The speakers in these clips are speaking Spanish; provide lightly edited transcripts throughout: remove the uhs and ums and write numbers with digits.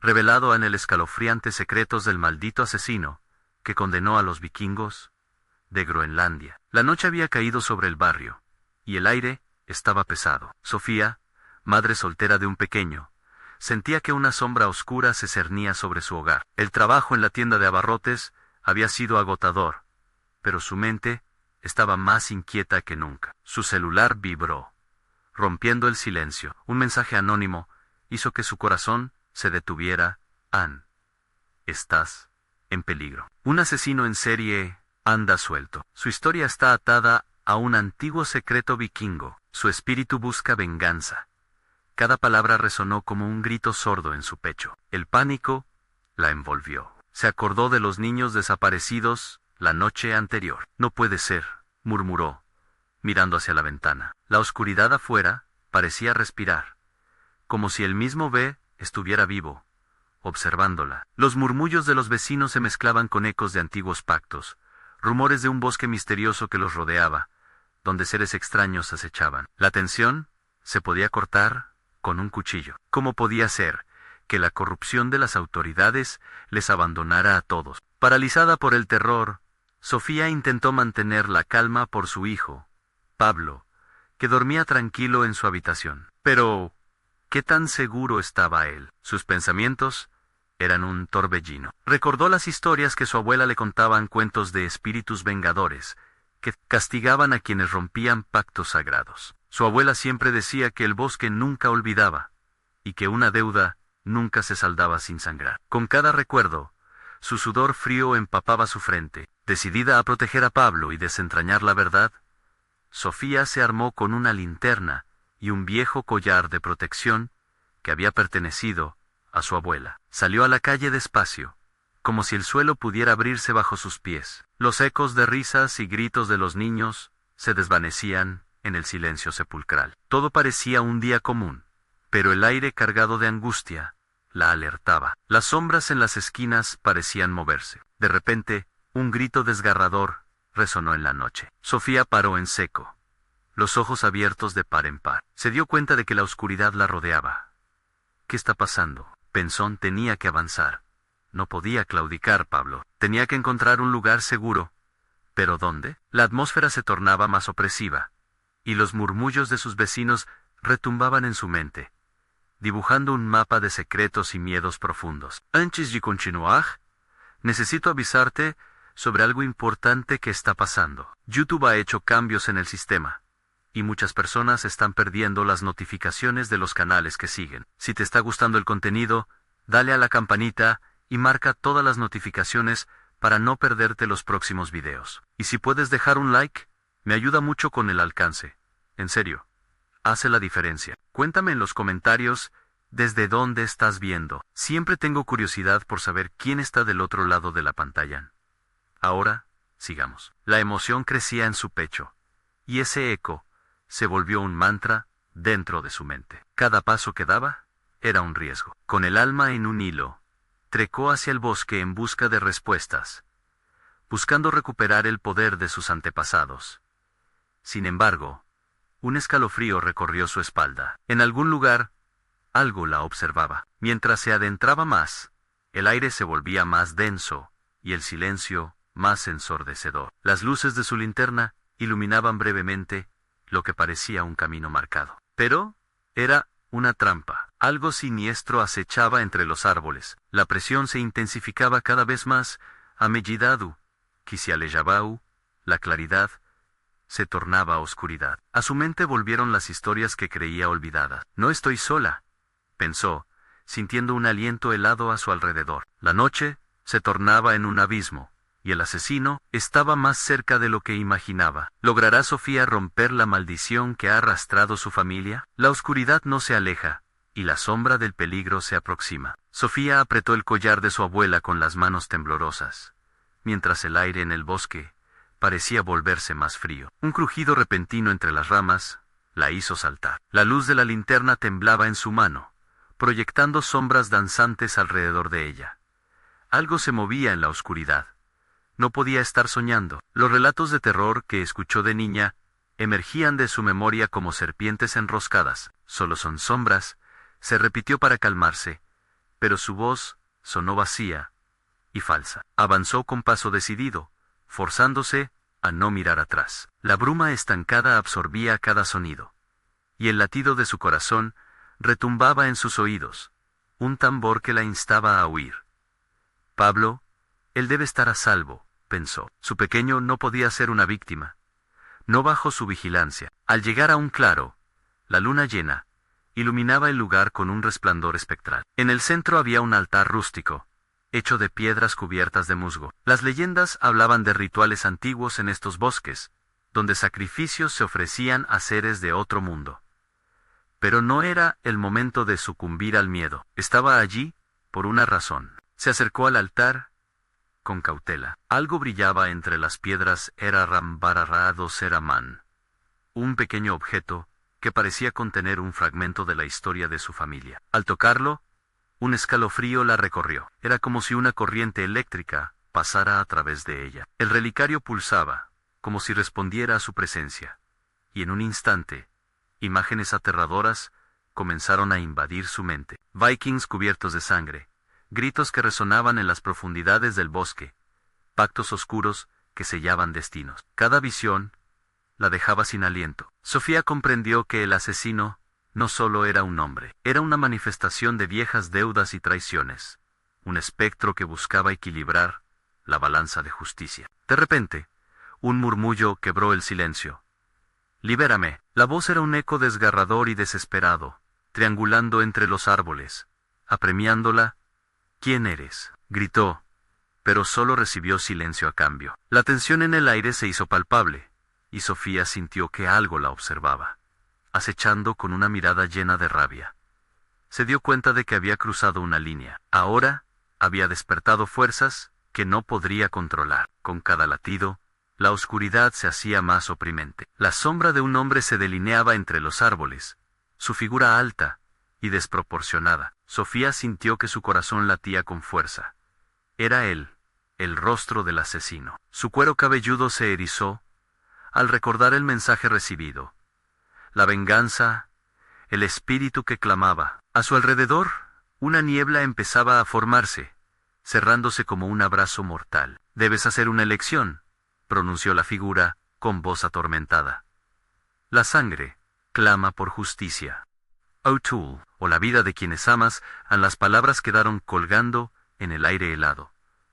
revelado en el escalofriante secretos del maldito asesino que condenó a los vikingos de Groenlandia. La noche había caído sobre el barrio, y el aire estaba pesado. Sofía, madre soltera de un pequeño, sentía que una sombra oscura se cernía sobre su hogar. El trabajo en la tienda de abarrotes había sido agotador, pero su mente estaba más inquieta que nunca. Su celular vibró, rompiendo el silencio. Un mensaje anónimo hizo que su corazón se detuviera. Ann, estás en peligro. Un asesino en serie anda suelto. Su historia está atada a un antiguo secreto vikingo. Su espíritu busca venganza. Cada palabra resonó como un grito sordo en su pecho. El pánico la envolvió. Se acordó de los niños desaparecidos la noche anterior. No puede ser, murmuró, mirando hacia la ventana. La oscuridad afuera parecía respirar, como si el mismo B estuviera vivo, observándola. Los murmullos de los vecinos se mezclaban con ecos de antiguos pactos, rumores de un bosque misterioso que los rodeaba, donde seres extraños acechaban. La tensión se podía cortar con un cuchillo. ¿Cómo podía ser que la corrupción de las autoridades les abandonara a todos? Paralizada por el terror, Sofía intentó mantener la calma por su hijo, Pablo, que dormía tranquilo en su habitación. Pero, ¿qué tan seguro estaba él? Sus pensamientos eran un torbellino. Recordó las historias que su abuela le contaban, cuentos de espíritus vengadores, que castigaban a quienes rompían pactos sagrados. Su abuela siempre decía que el bosque nunca olvidaba, y que una deuda nunca se saldaba sin sangrar. Con cada recuerdo, su sudor frío empapaba su frente. Decidida a proteger a Pablo y desentrañar la verdad, Sofía se armó con una linterna y un viejo collar de protección que había pertenecido a su abuela. Salió a la calle despacio, como si el suelo pudiera abrirse bajo sus pies. Los ecos de risas y gritos de los niños se desvanecían en el silencio sepulcral. Todo parecía un día común, pero el aire cargado de angustia la alertaba. Las sombras en las esquinas parecían moverse. De repente, un grito desgarrador resonó en la noche. Sofía paró en seco, los ojos abiertos de par en par. Se dio cuenta de que la oscuridad la rodeaba. ¿Qué está pasando? Pensó. Tenía que avanzar. No podía claudicar. Pablo tenía que encontrar un lugar seguro. ¿Pero dónde? La atmósfera se tornaba más opresiva, y los murmullos de sus vecinos retumbaban en su mente, dibujando un mapa de secretos y miedos profundos. Antes de continuar, necesito avisarte sobre algo importante que está pasando. YouTube ha hecho cambios en el sistema, y muchas personas están perdiendo las notificaciones de los canales que siguen. Si te está gustando el contenido, dale a la campanita y marca todas las notificaciones para no perderte los próximos videos. Y si puedes dejar un like, me ayuda mucho con el alcance. En serio, hace la diferencia. Cuéntame en los comentarios desde dónde estás viendo. Siempre tengo curiosidad por saber quién está del otro lado de la pantalla. Ahora, sigamos. La emoción crecía en su pecho, y ese eco se volvió un mantra dentro de su mente. Cada paso que daba era un riesgo. Con el alma en un hilo, trecó hacia el bosque en busca de respuestas, buscando recuperar el poder de sus antepasados. Sin embargo, un escalofrío recorrió su espalda. En algún lugar, algo la observaba. Mientras se adentraba más, el aire se volvía más denso, y el silencio más ensordecedor. Las luces de su linterna iluminaban brevemente lo que parecía un camino marcado. Pero era una trampa. Algo siniestro acechaba entre los árboles. La presión se intensificaba cada vez más a medida que se alejaba. La claridad se tornaba oscuridad. A su mente volvieron las historias que creía olvidadas. No estoy sola, pensó, sintiendo un aliento helado a su alrededor. La noche se tornaba en un abismo, y el asesino estaba más cerca de lo que imaginaba. ¿Logrará Sofía romper la maldición que ha arrastrado su familia? La oscuridad no se aleja, y la sombra del peligro se aproxima. Sofía apretó el collar de su abuela con las manos temblorosas, mientras el aire en el bosque parecía volverse más frío. Un crujido repentino entre las ramas la hizo saltar. La luz de la linterna temblaba en su mano, proyectando sombras danzantes alrededor de ella. Algo se movía en la oscuridad. No podía estar soñando. Los relatos de terror que escuchó de niña emergían de su memoria como serpientes enroscadas. Solo son sombras, se repitió para calmarse, pero su voz sonó vacía y falsa. Avanzó con paso decidido, forzándose a no mirar atrás. La bruma estancada absorbía cada sonido, y el latido de su corazón retumbaba en sus oídos, un tambor que la instaba a huir. Pablo, él debe estar a salvo, pensó. Su pequeño no podía ser una víctima. No bajó su vigilancia. Al llegar a un claro, la luna llena iluminaba el lugar con un resplandor espectral. En el centro había un altar rústico, hecho de piedras cubiertas de musgo. Las leyendas hablaban de rituales antiguos en estos bosques, donde sacrificios se ofrecían a seres de otro mundo. Pero no era el momento de sucumbir al miedo. Estaba allí por una razón. Se acercó al altar con cautela. Algo brillaba entre las piedras. Era Rambararado Seraman, un pequeño objeto que parecía contener un fragmento de la historia de su familia. Al tocarlo, un escalofrío la recorrió. Era como si una corriente eléctrica pasara a través de ella. El relicario pulsaba, como si respondiera a su presencia, y en un instante, imágenes aterradoras comenzaron a invadir su mente. Vikings cubiertos de sangre, gritos que resonaban en las profundidades del bosque, pactos oscuros que sellaban destinos. Cada visión la dejaba sin aliento. Sofía comprendió que el asesino no solo era un hombre, era una manifestación de viejas deudas y traiciones, un espectro que buscaba equilibrar la balanza de justicia. De repente, un murmullo quebró el silencio. «Libérame». La voz era un eco desgarrador y desesperado, triangulando entre los árboles, apremiándola. «¿Quién eres?», gritó, pero solo recibió silencio a cambio. La tensión en el aire se hizo palpable, y Sofía sintió que algo la observaba, acechando con una mirada llena de rabia. Se dio cuenta de que había cruzado una línea. Ahora había despertado fuerzas que no podría controlar. Con cada latido, la oscuridad se hacía más oprimente. La sombra de un hombre se delineaba entre los árboles, su figura alta y desproporcionada. Sofía sintió que su corazón latía con fuerza. Era él, el rostro del asesino. Su cuero cabelludo se erizó al recordar el mensaje recibido. La venganza, el espíritu que clamaba. A su alrededor, una niebla empezaba a formarse, cerrándose como un abrazo mortal. «Debes hacer una elección», pronunció la figura, con voz atormentada. «La sangre clama por justicia. O'Toole, o la vida de quienes amas». Las palabras quedaron colgando en el aire helado,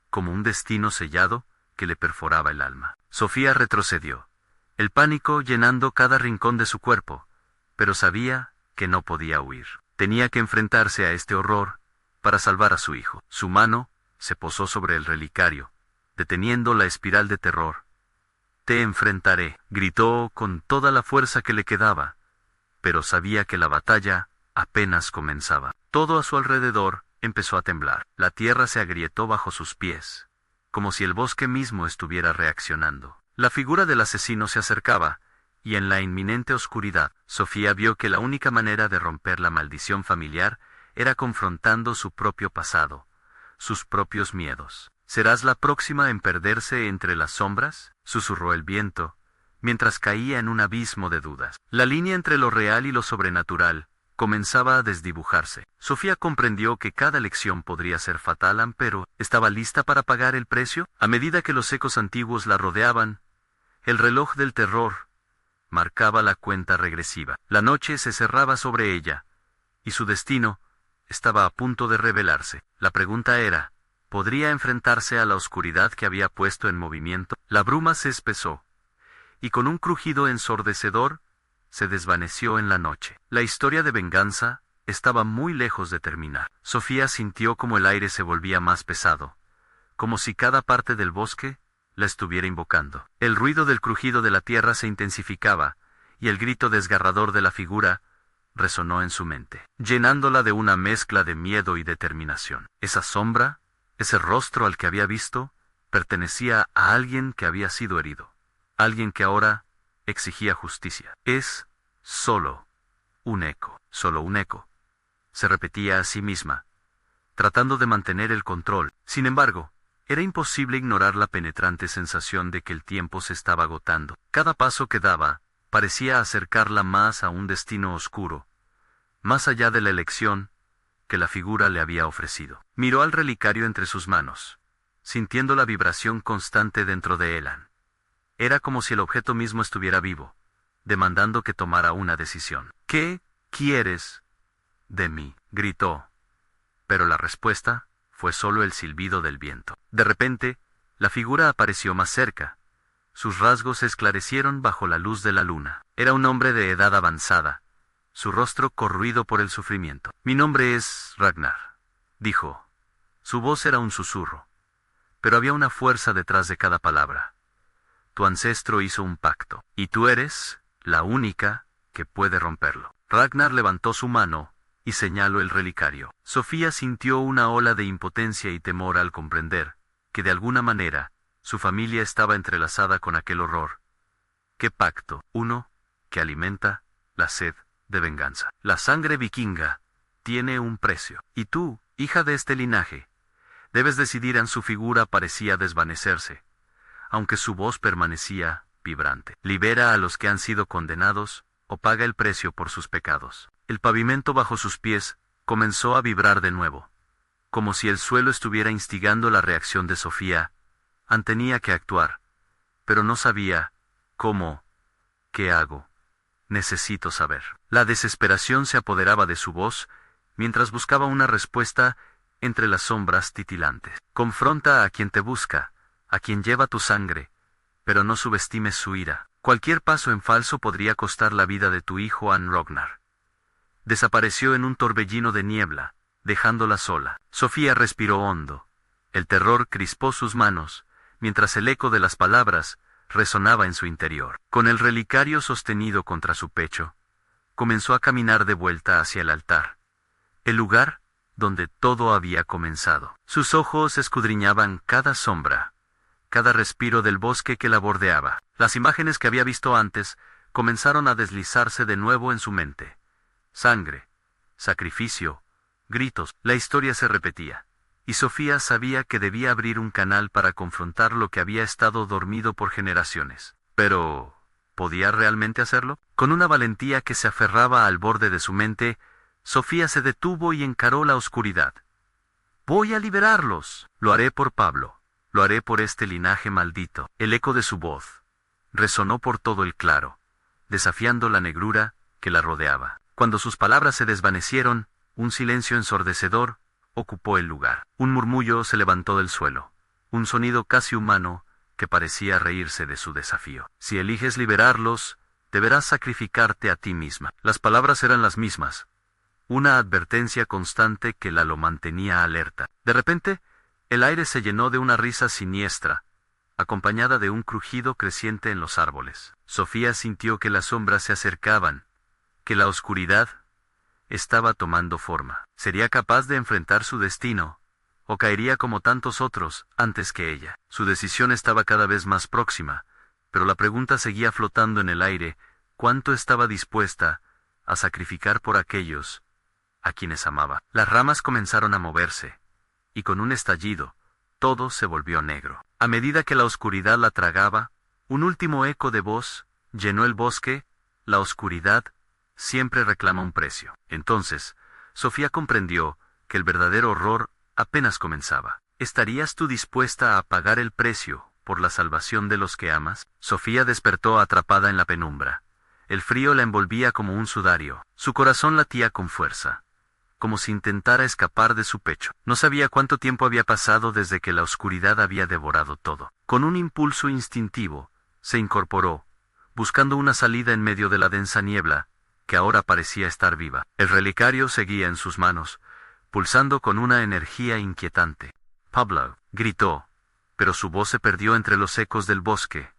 como un destino sellado que le perforaba el alma. Sofía retrocedió, el pánico llenando cada rincón de su cuerpo, pero sabía que no podía huir. Tenía que enfrentarse a este horror para salvar a su hijo. Su mano se posó sobre el relicario, deteniendo la espiral de terror. «Te enfrentaré», gritó con toda la fuerza que le quedaba, pero sabía que la batalla apenas comenzaba. Todo a su alrededor empezó a temblar. La tierra se agrietó bajo sus pies, como si el bosque mismo estuviera reaccionando. La figura del asesino se acercaba, y en la inminente oscuridad, Sofía vio que la única manera de romper la maldición familiar era confrontando su propio pasado, sus propios miedos. «¿Serás la próxima en perderse entre las sombras?», susurró el viento, mientras caía en un abismo de dudas. La línea entre lo real y lo sobrenatural comenzaba a desdibujarse. Sofía comprendió que cada elección podría ser fatal, pero ¿estaba lista para pagar el precio? A medida que los ecos antiguos la rodeaban, el reloj del terror marcaba la cuenta regresiva. La noche se cerraba sobre ella, y su destino estaba a punto de revelarse. La pregunta era, ¿podría enfrentarse a la oscuridad que había puesto en movimiento? La bruma se espesó, y con un crujido ensordecedor, se desvaneció en la noche. La historia de venganza estaba muy lejos de terminar. Sofía sintió como el aire se volvía más pesado, como si cada parte del bosque la estuviera invocando. El ruido del crujido de la tierra se intensificaba, y el grito desgarrador de la figura resonó en su mente, llenándola de una mezcla de miedo y determinación. Esa sombra, ese rostro al que había visto, pertenecía a alguien que había sido herido, alguien que ahora exigía justicia. «Es solo un eco», se repetía a sí misma, tratando de mantener el control. Sin embargo, era imposible ignorar la penetrante sensación de que el tiempo se estaba agotando. Cada paso que daba parecía acercarla más a un destino oscuro, más allá de la elección que la figura le había ofrecido. Miró al relicario entre sus manos, sintiendo la vibración constante dentro de Elan. Era como si el objeto mismo estuviera vivo, demandando que tomara una decisión. «¿Qué quieres de mí?», gritó. Pero la respuesta fue solo el silbido del viento. De repente, la figura apareció más cerca. Sus rasgos se esclarecieron bajo la luz de la luna. Era un hombre de edad avanzada, su rostro corroído por el sufrimiento. «Mi nombre es Ragnar», dijo. Su voz era un susurro, pero había una fuerza detrás de cada palabra. «Tu ancestro hizo un pacto, y tú eres la única que puede romperlo». Ragnar levantó su mano y señaló el relicario. Sofía sintió una ola de impotencia y temor al comprender que de alguna manera su familia estaba entrelazada con aquel horror. ¿Qué pacto? Uno que alimenta la sed de venganza. La sangre vikinga tiene un precio. Y tú, hija de este linaje, debes decidir. En su figura parecía desvanecerse, aunque su voz permanecía vibrante. Libera a los que han sido condenados, o paga el precio por sus pecados. El pavimento bajo sus pies comenzó a vibrar de nuevo, como si el suelo estuviera instigando la reacción de Sofía. Tenía que actuar, pero no sabía cómo. «¿Qué hago? Necesito saber». La desesperación se apoderaba de su voz, mientras buscaba una respuesta entre las sombras titilantes. «Confronta a quien te busca, a quien lleva tu sangre, pero no subestimes su ira. Cualquier paso en falso podría costar la vida de tu hijo Ragnar». Desapareció en un torbellino de niebla, dejándola sola. Sofía respiró hondo. El terror crispó sus manos, mientras el eco de las palabras resonaba en su interior. Con el relicario sostenido contra su pecho, comenzó a caminar de vuelta hacia el altar, el lugar donde todo había comenzado. Sus ojos escudriñaban cada sombra, cada respiro del bosque que la bordeaba. Las imágenes que había visto antes comenzaron a deslizarse de nuevo en su mente. Sangre, sacrificio, gritos. La historia se repetía, y Sofía sabía que debía abrir un canal para confrontar lo que había estado dormido por generaciones. Pero, ¿podía realmente hacerlo? Con una valentía que se aferraba al borde de su mente, Sofía se detuvo y encaró la oscuridad. «Voy a liberarlos. Lo haré por Pablo. Lo haré por este linaje maldito». El eco de su voz resonó por todo el claro, desafiando la negrura que la rodeaba. Cuando sus palabras se desvanecieron, un silencio ensordecedor ocupó el lugar. Un murmullo se levantó del suelo, un sonido casi humano que parecía reírse de su desafío. «Si eliges liberarlos, deberás sacrificarte a ti misma». Las palabras eran las mismas, una advertencia constante que lo mantenía alerta. De repente, el aire se llenó de una risa siniestra, acompañada de un crujido creciente en los árboles. Sofía sintió que las sombras se acercaban, que la oscuridad estaba tomando forma. ¿Sería capaz de enfrentar su destino, o caería como tantos otros antes que ella? Su decisión estaba cada vez más próxima, pero la pregunta seguía flotando en el aire: ¿cuánto estaba dispuesta a sacrificar por aquellos a quienes amaba? Las ramas comenzaron a moverse, y con un estallido, todo se volvió negro. A medida que la oscuridad la tragaba, un último eco de voz llenó el bosque: «La oscuridad siempre reclama un precio». Entonces, Sofía comprendió que el verdadero horror apenas comenzaba. ¿Estarías tú dispuesta a pagar el precio por la salvación de los que amas? Sofía despertó atrapada en la penumbra. El frío la envolvía como un sudario. Su corazón latía con fuerza, como si intentara escapar de su pecho. No sabía cuánto tiempo había pasado desde que la oscuridad había devorado todo. Con un impulso instintivo, se incorporó, buscando una salida en medio de la densa niebla, que ahora parecía estar viva. El relicario seguía en sus manos, pulsando con una energía inquietante. «Pablo», gritó, pero su voz se perdió entre los ecos del bosque.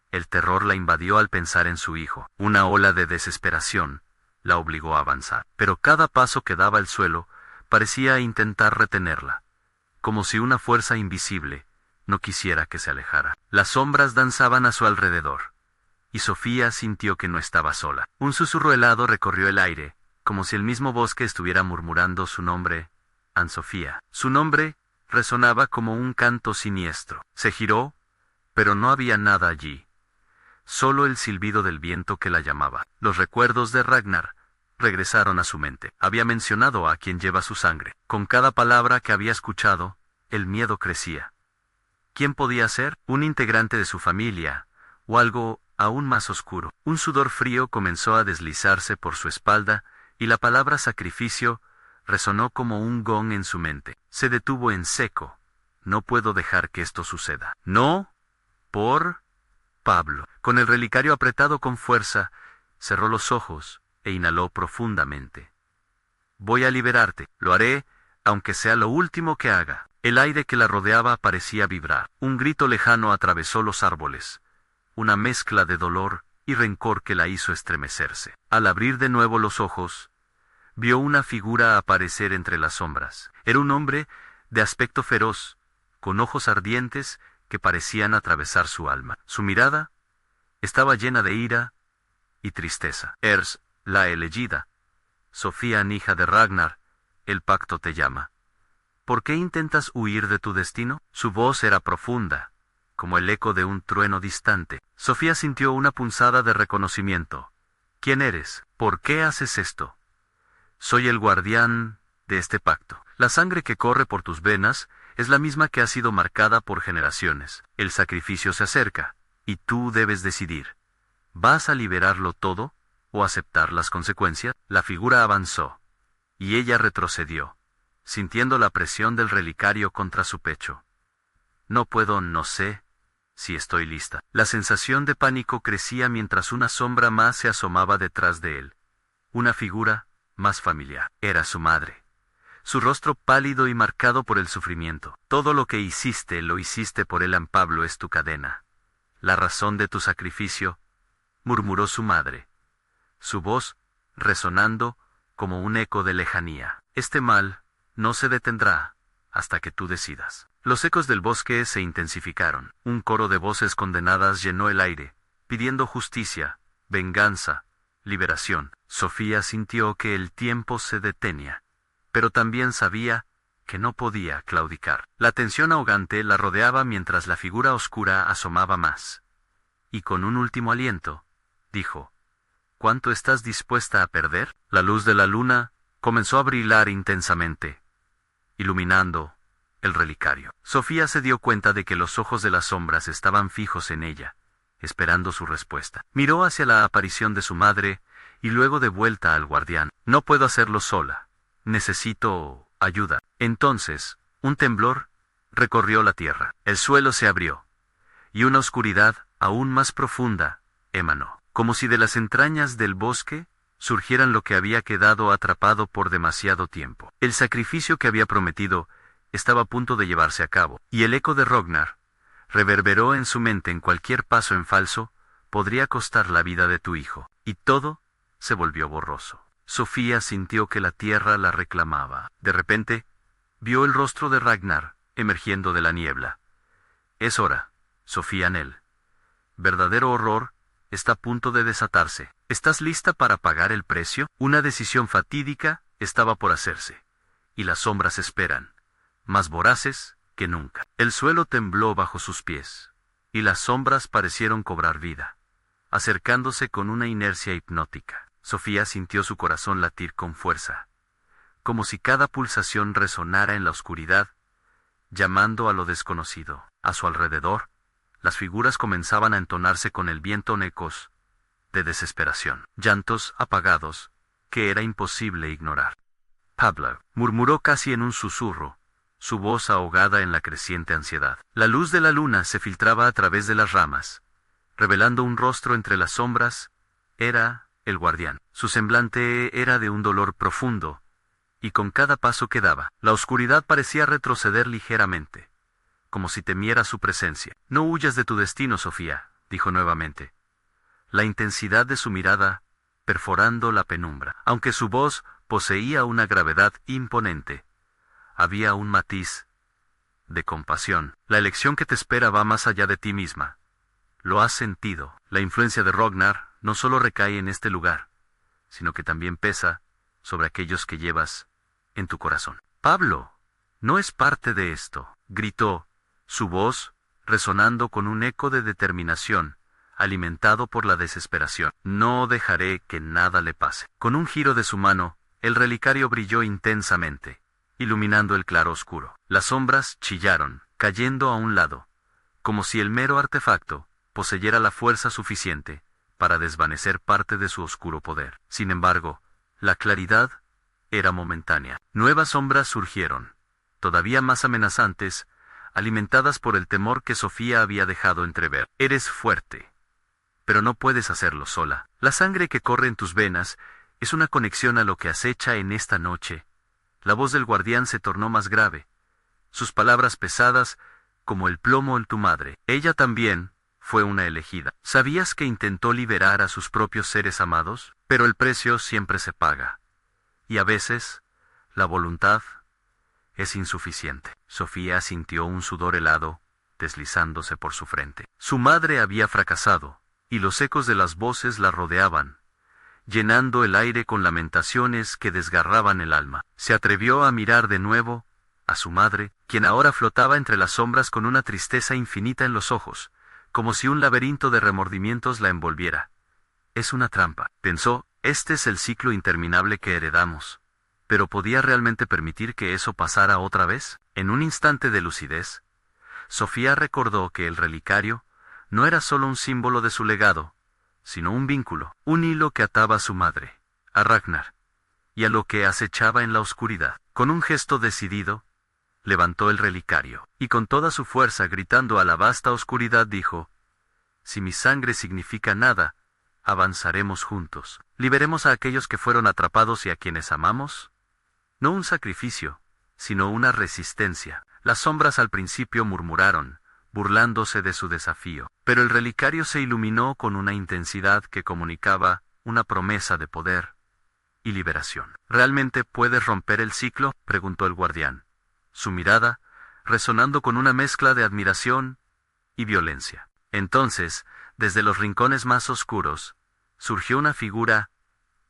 El terror la invadió al pensar en su hijo. Una ola de desesperación la obligó a avanzar, pero cada paso que daba al suelo parecía intentar retenerla, como si una fuerza invisible no quisiera que se alejara. Las sombras danzaban a su alrededor, y Sofía sintió que no estaba sola. Un susurro helado recorrió el aire, como si el mismo bosque estuviera murmurando su nombre: Sofía. Su nombre resonaba como un canto siniestro. Se giró, pero no había nada allí. Solo el silbido del viento que la llamaba. Los recuerdos de Ragnar regresaron a su mente. Había mencionado a quien lleva su sangre. Con cada palabra que había escuchado, el miedo crecía. ¿Quién podía ser? Un integrante de su familia, o algo aún más oscuro. Un sudor frío comenzó a deslizarse por su espalda, y la palabra sacrificio resonó como un gong en su mente. Se detuvo en seco. No puedo dejar que esto suceda. No, por Pablo. Con el relicario apretado con fuerza, cerró los ojos e inhaló profundamente. Voy a liberarte. Lo haré, aunque sea lo último que haga. El aire que la rodeaba parecía vibrar. Un grito lejano atravesó los árboles. Una mezcla de dolor y rencor que la hizo estremecerse. Al abrir de nuevo los ojos, vio una figura aparecer entre las sombras. Era un hombre de aspecto feroz, con ojos ardientes que parecían atravesar su alma. Su mirada estaba llena de ira y tristeza. Ers, la elegida, Sofía, hija de Ragnar, el pacto te llama. ¿Por qué intentas huir de tu destino? Su voz era profunda, como el eco de un trueno distante. Sofía sintió una punzada de reconocimiento. ¿Quién eres? ¿Por qué haces esto? Soy el guardián de este pacto. La sangre que corre por tus venas es la misma que ha sido marcada por generaciones. El sacrificio se acerca, y tú debes decidir. ¿Vas a liberarlo todo o aceptar las consecuencias? La figura avanzó, y ella retrocedió, sintiendo la presión del relicario contra su pecho. No sé si estoy lista. La sensación de pánico crecía mientras una sombra más se asomaba detrás de él. Una figura más familiar. Era su madre. Su rostro pálido y marcado por el sufrimiento. Todo lo que hiciste, lo hiciste por él. Pablo es tu cadena. La razón de tu sacrificio, murmuró su madre, su voz resonando como un eco de lejanía. Este mal no se detendrá hasta que tú decidas. Los ecos del bosque se intensificaron. Un coro de voces condenadas llenó el aire, pidiendo justicia, venganza, liberación. Sofía sintió que el tiempo se detenía, pero también sabía que no podía claudicar. La tensión ahogante la rodeaba mientras la figura oscura asomaba más. Y con un último aliento, dijo, ¿cuánto estás dispuesta a perder? La luz de la luna comenzó a brillar intensamente, iluminando el relicario. Sofía se dio cuenta de que los ojos de las sombras estaban fijos en ella, esperando su respuesta. Miró hacia la aparición de su madre, y luego de vuelta al guardián. No puedo hacerlo sola. Necesito ayuda. Entonces, un temblor recorrió la tierra. El suelo se abrió, y una oscuridad aún más profunda emanó. Como si de las entrañas del bosque surgieran lo que había quedado atrapado por demasiado tiempo. El sacrificio que había prometido estaba a punto de llevarse a cabo, y el eco de Ragnar reverberó en su mente. En cualquier paso en falso podría costar la vida de tu hijo. Y todo se volvió borroso. Sofía sintió que la tierra la reclamaba. De repente, vio el rostro de Ragnar emergiendo de la niebla. Es hora, Sofía Nell. Verdadero horror está a punto de desatarse. ¿Estás lista para pagar el precio? Una decisión fatídica estaba por hacerse, y las sombras esperan, más voraces que nunca. El suelo tembló bajo sus pies, y las sombras parecieron cobrar vida, acercándose con una inercia hipnótica. Sofía sintió su corazón latir con fuerza, como si cada pulsación resonara en la oscuridad, llamando a lo desconocido. A su alrededor, las figuras comenzaban a entonarse con el viento en ecos de desesperación, llantos apagados que era imposible ignorar. Pablo, murmuró casi en un susurro, su voz ahogada en la creciente ansiedad. La luz de la luna se filtraba a través de las ramas, revelando un rostro entre las sombras. Era el guardián. Su semblante era de un dolor profundo, y con cada paso que daba, la oscuridad parecía retroceder ligeramente, como si temiera su presencia. No huyas de tu destino, Sofía, dijo nuevamente. La intensidad de su mirada perforando la penumbra. Aunque su voz poseía una gravedad imponente, había un matiz de compasión. La elección que te espera va más allá de ti misma. Lo has sentido. La influencia de Ragnar no solo recae en este lugar, sino que también pesa sobre aquellos que llevas en tu corazón. Pablo, no es parte de esto, gritó, su voz resonando con un eco de determinación alimentado por la desesperación. No dejaré que nada le pase. Con un giro de su mano, el relicario brilló intensamente, iluminando el claro oscuro. Las sombras chillaron, cayendo a un lado, como si el mero artefacto poseyera la fuerza suficiente para desvanecer parte de su oscuro poder. Sin embargo, la claridad era momentánea. Nuevas sombras surgieron, todavía más amenazantes, alimentadas por el temor que Sofía había dejado entrever. Eres fuerte, pero no puedes hacerlo sola. La sangre que corre en tus venas es una conexión a lo que acecha en esta noche. La voz del guardián se tornó más grave, sus palabras pesadas como el plomo en tu madre. Ella también fue una elegida. ¿Sabías que intentó liberar a sus propios seres amados? Pero el precio siempre se paga. Y a veces, la voluntad es insuficiente. Sofía sintió un sudor helado deslizándose por su frente. Su madre había fracasado, y los ecos de las voces la rodeaban, llenando el aire con lamentaciones que desgarraban el alma. Se atrevió a mirar de nuevo a su madre, quien ahora flotaba entre las sombras con una tristeza infinita en los ojos, como si un laberinto de remordimientos la envolviera. Es una trampa, pensó, este es el ciclo interminable que heredamos. ¿Pero podía realmente permitir que eso pasara otra vez? En un instante de lucidez, Sofía recordó que el relicario no era solo un símbolo de su legado, sino un vínculo, un hilo que ataba a su madre, a Ragnar, y a lo que acechaba en la oscuridad. Con un gesto decidido, levantó el relicario, y con toda su fuerza gritando a la vasta oscuridad dijo: si mi sangre significa nada, avanzaremos juntos. Liberemos a aquellos que fueron atrapados y a quienes amamos. No un sacrificio, sino una resistencia. Las sombras al principio murmuraron, burlándose de su desafío, pero el relicario se iluminó con una intensidad que comunicaba una promesa de poder y liberación. ¿Realmente puedes romper el ciclo?, preguntó el guardián, su mirada resonando con una mezcla de admiración y violencia. Entonces, desde los rincones más oscuros, surgió una figura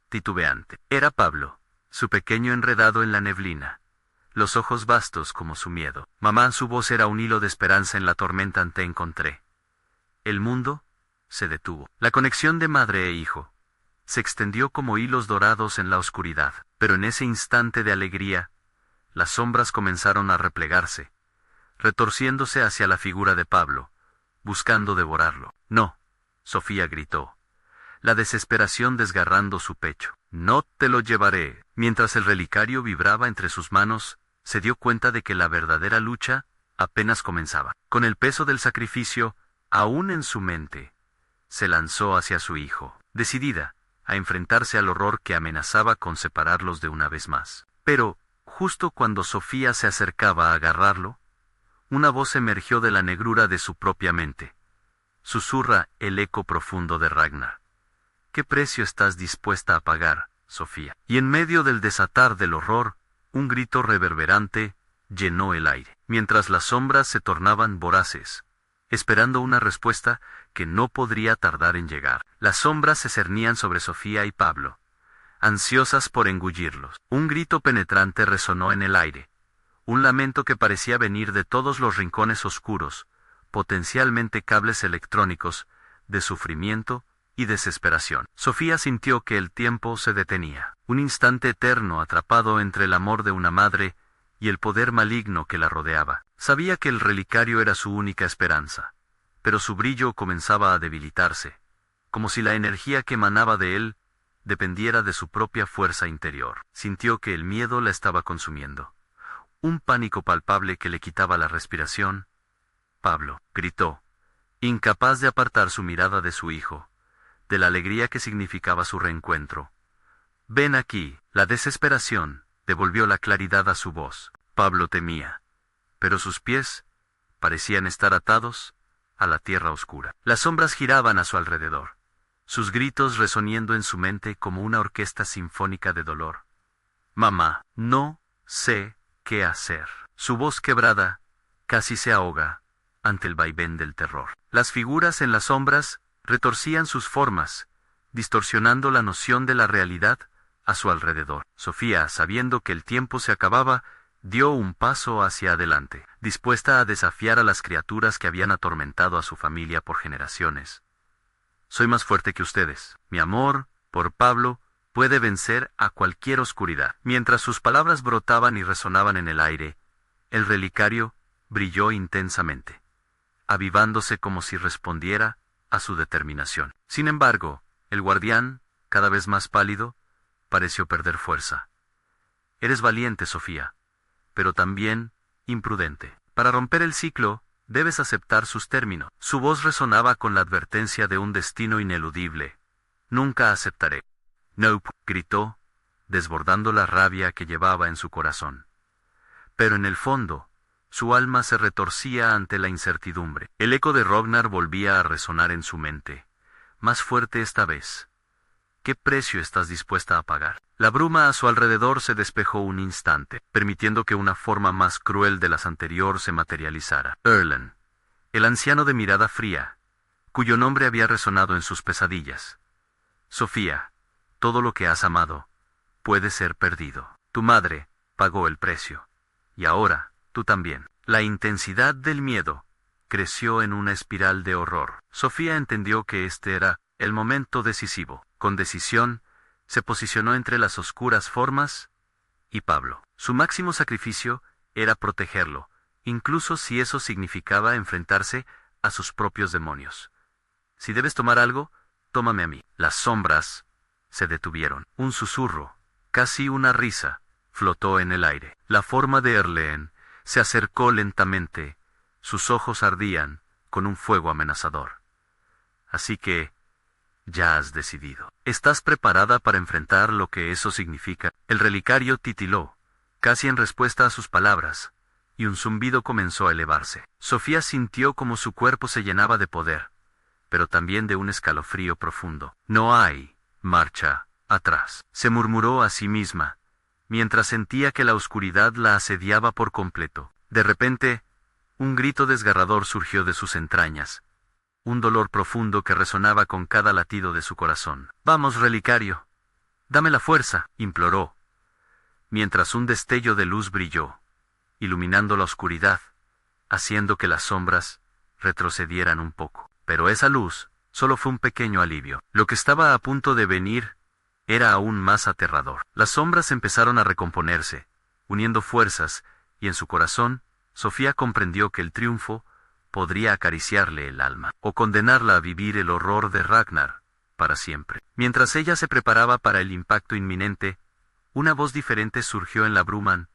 titubeante. Era Pablo, su pequeño enredado en la neblina, los ojos vastos como su miedo. Mamá, su voz era un hilo de esperanza en la tormenta. Te encontré. El mundo se detuvo. La conexión de madre e hijo se extendió como hilos dorados en la oscuridad, pero en ese instante de alegría, las sombras comenzaron a replegarse, retorciéndose hacia la figura de Pablo, buscando devorarlo. No, Sofía gritó, la desesperación desgarrando su pecho. No te lo llevaré. Mientras el relicario vibraba entre sus manos, se dio cuenta de que la verdadera lucha apenas comenzaba. Con el peso del sacrificio, aún en su mente, se lanzó hacia su hijo, decidida a enfrentarse al horror que amenazaba con separarlos de una vez más. Pero, justo cuando Sofía se acercaba a agarrarlo, una voz emergió de la negrura de su propia mente. Susurra el eco profundo de Ragnar. ¿Qué precio estás dispuesta a pagar, Sofía? Y en medio del desatar del horror, un grito reverberante llenó el aire, mientras las sombras se tornaban voraces, esperando una respuesta que no podría tardar en llegar. Las sombras se cernían sobre Sofía y Pablo, ansiosas por engullirlos. Un grito penetrante resonó en el aire, un lamento que parecía venir de todos los rincones oscuros, potencialmente cables electrónicos, de sufrimiento y desesperación. Sofía sintió que el tiempo se detenía, un instante eterno atrapado entre el amor de una madre y el poder maligno que la rodeaba. Sabía que el relicario era su única esperanza, pero su brillo comenzaba a debilitarse, como si la energía que emanaba de él dependiera de su propia fuerza interior. Sintió que el miedo la estaba consumiendo, un pánico palpable que le quitaba la respiración. Pablo, gritó, incapaz de apartar su mirada de su hijo, de la alegría que significaba su reencuentro. Ven aquí. La desesperación devolvió la claridad a su voz. Pablo temía, pero sus pies parecían estar atados a la tierra oscura. Las sombras giraban a su alrededor, sus gritos resoniendo en su mente como una orquesta sinfónica de dolor. Mamá, no sé qué hacer. Su voz quebrada casi se ahoga ante el vaivén del terror. Las figuras en las sombras retorcían sus formas, distorsionando la noción de la realidad a su alrededor. Sofía, sabiendo que el tiempo se acababa, dio un paso hacia adelante, dispuesta a desafiar a las criaturas que habían atormentado a su familia por generaciones. Soy más fuerte que ustedes. Mi amor por Pablo puede vencer a cualquier oscuridad. Mientras sus palabras brotaban y resonaban en el aire, el relicario brilló intensamente, avivándose como si respondiera a su determinación. Sin embargo, el guardián, cada vez más pálido, pareció perder fuerza. Eres valiente, Sofía, pero también imprudente. Para romper el ciclo, debes aceptar sus términos. Su voz resonaba con la advertencia de un destino ineludible. Nunca aceptaré. No, gritó, desbordando la rabia que llevaba en su corazón. Pero en el fondo, su alma se retorcía ante la incertidumbre. El eco de Ragnar volvía a resonar en su mente, más fuerte esta vez. ¿Qué precio estás dispuesta a pagar? La bruma a su alrededor se despejó un instante, permitiendo que una forma más cruel de las anteriores se materializara. Erlen, el anciano de mirada fría, cuyo nombre había resonado en sus pesadillas. Sofía, todo lo que has amado puede ser perdido. Tu madre pagó el precio. Y ahora, tú también. La intensidad del miedo creció en una espiral de horror. Sofía entendió que este era el momento decisivo. Con decisión, se posicionó entre las oscuras formas y Pablo. Su máximo sacrificio era protegerlo, incluso si eso significaba enfrentarse a sus propios demonios. Si debes tomar algo, tómame a mí. Las sombras se detuvieron. Un susurro, casi una risa, flotó en el aire. La forma de Erlen se acercó lentamente. Sus ojos ardían con un fuego amenazador. Así que, ya has decidido. ¿Estás preparada para enfrentar lo que eso significa? El relicario titiló, casi en respuesta a sus palabras, y un zumbido comenzó a elevarse. Sofía sintió como su cuerpo se llenaba de poder, pero también de un escalofrío profundo. No hay marcha atrás, se murmuró a sí misma, mientras sentía que la oscuridad la asediaba por completo. De repente, un grito desgarrador surgió de sus entrañas, un dolor profundo que resonaba con cada latido de su corazón. «Vamos, relicario, dame la fuerza», imploró, mientras un destello de luz brilló, iluminando la oscuridad, haciendo que las sombras retrocedieran un poco. Pero esa luz solo fue un pequeño alivio. Lo que estaba a punto de venir era aún más aterrador. Las sombras empezaron a recomponerse, uniendo fuerzas, y en su corazón, Sofía comprendió que el triunfo podría acariciarle el alma, o condenarla a vivir el horror de Ragnar para siempre. Mientras ella se preparaba para el impacto inminente, una voz diferente surgió en la bruma.